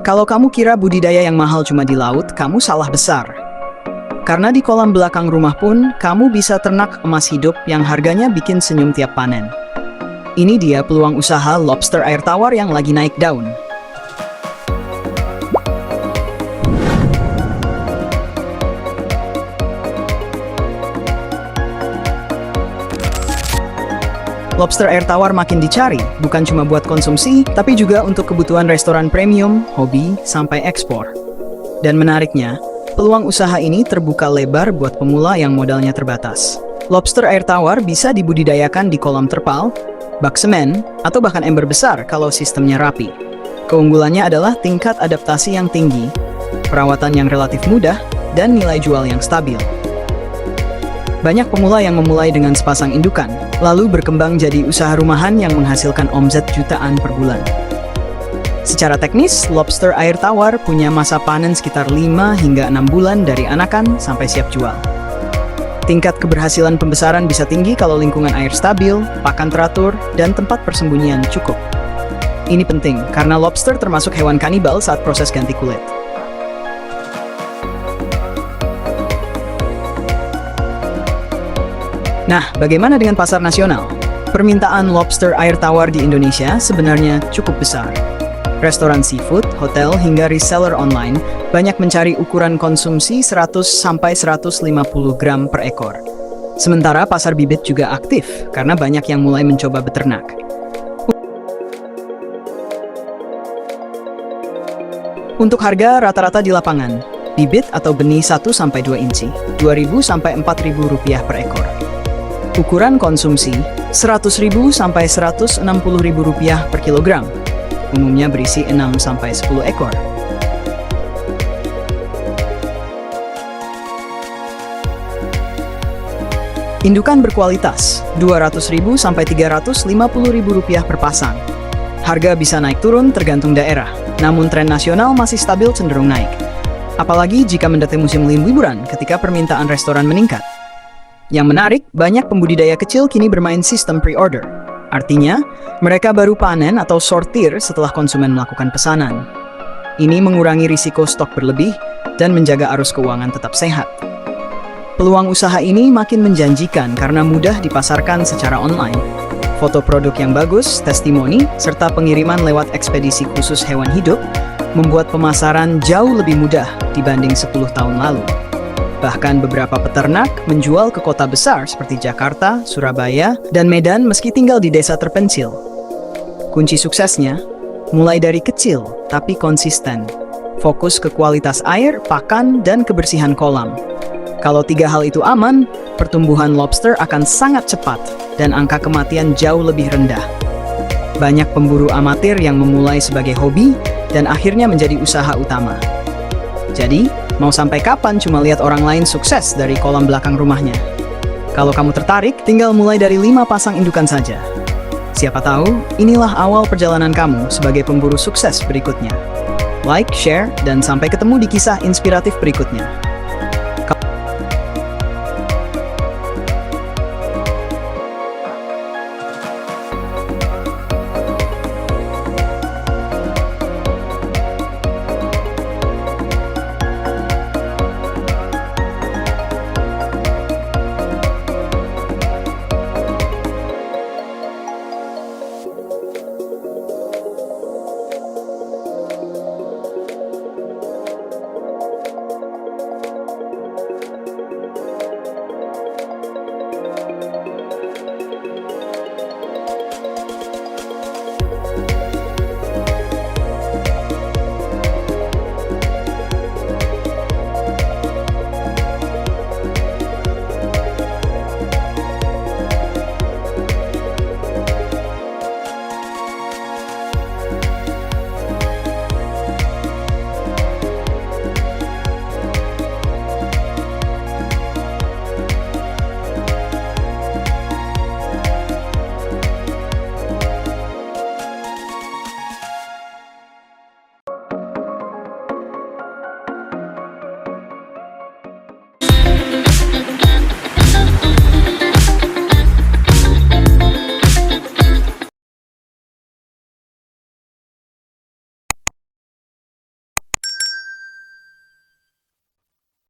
Kalau kamu kira budidaya yang mahal cuma di laut, kamu salah besar. Karena di kolam belakang rumah pun, kamu bisa ternak emas hidup yang harganya bikin senyum tiap panen. Ini dia peluang usaha lobster air tawar yang lagi naik daun. Lobster air tawar makin dicari, bukan cuma buat konsumsi, tapi juga untuk kebutuhan restoran premium, hobi, sampai ekspor. Dan menariknya, peluang usaha ini terbuka lebar buat pemula yang modalnya terbatas. Lobster air tawar bisa dibudidayakan di kolam terpal, bak semen, atau bahkan ember besar kalau sistemnya rapi. Keunggulannya adalah tingkat adaptasi yang tinggi, perawatan yang relatif mudah, dan nilai jual yang stabil. Banyak pemula yang memulai dengan sepasang indukan, lalu berkembang jadi usaha rumahan yang menghasilkan omset jutaan per bulan. Secara teknis, lobster air tawar punya masa panen sekitar 5 hingga 6 bulan dari anakan sampai siap jual. Tingkat keberhasilan pembesaran bisa tinggi kalau lingkungan air stabil, pakan teratur, dan tempat persembunyian cukup. Ini penting karena lobster termasuk hewan kanibal saat proses ganti kulit. Nah, bagaimana dengan pasar nasional? Permintaan lobster air tawar di Indonesia sebenarnya cukup besar. Restoran seafood, hotel, hingga reseller online banyak mencari ukuran konsumsi 100-150 gram per ekor. Sementara pasar bibit juga aktif karena banyak yang mulai mencoba beternak. Untuk harga rata-rata di lapangan, bibit atau benih 1-2 inci, Rp2.000-Rp4.000 per ekor. Ukuran konsumsi Rp100.000 sampai Rp160.000 per kilogram. Umumnya berisi 6-10 ekor. Indukan berkualitas Rp200.000 sampai Rp350.000 per pasang. Harga bisa naik turun tergantung daerah, namun tren nasional masih stabil cenderung naik. Apalagi jika mendekati musim liburan ketika permintaan restoran meningkat. Yang menarik, banyak pembudidaya kecil kini bermain sistem pre-order. Artinya, mereka baru panen atau sortir setelah konsumen melakukan pesanan. Ini mengurangi risiko stok berlebih dan menjaga arus keuangan tetap sehat. Peluang usaha ini makin menjanjikan karena mudah dipasarkan secara online. Foto produk yang bagus, testimoni, serta pengiriman lewat ekspedisi khusus hewan hidup membuat pemasaran jauh lebih mudah dibanding 10 tahun lalu. Bahkan beberapa peternak menjual ke kota besar seperti Jakarta, Surabaya, dan Medan meski tinggal di desa terpencil. Kunci suksesnya, mulai dari kecil tapi konsisten. Fokus ke kualitas air, pakan, dan kebersihan kolam. Kalau 3 hal itu aman, pertumbuhan lobster akan sangat cepat dan angka kematian jauh lebih rendah. Banyak pemburu amatir yang memulai sebagai hobi dan akhirnya menjadi usaha utama. Jadi, mau sampai kapan cuma lihat orang lain sukses dari kolam belakang rumahnya? Kalau kamu tertarik, tinggal mulai dari 5 pasang indukan saja. Siapa tahu, inilah awal perjalanan kamu sebagai pemburu sukses berikutnya. Like, share, dan sampai ketemu di kisah inspiratif berikutnya.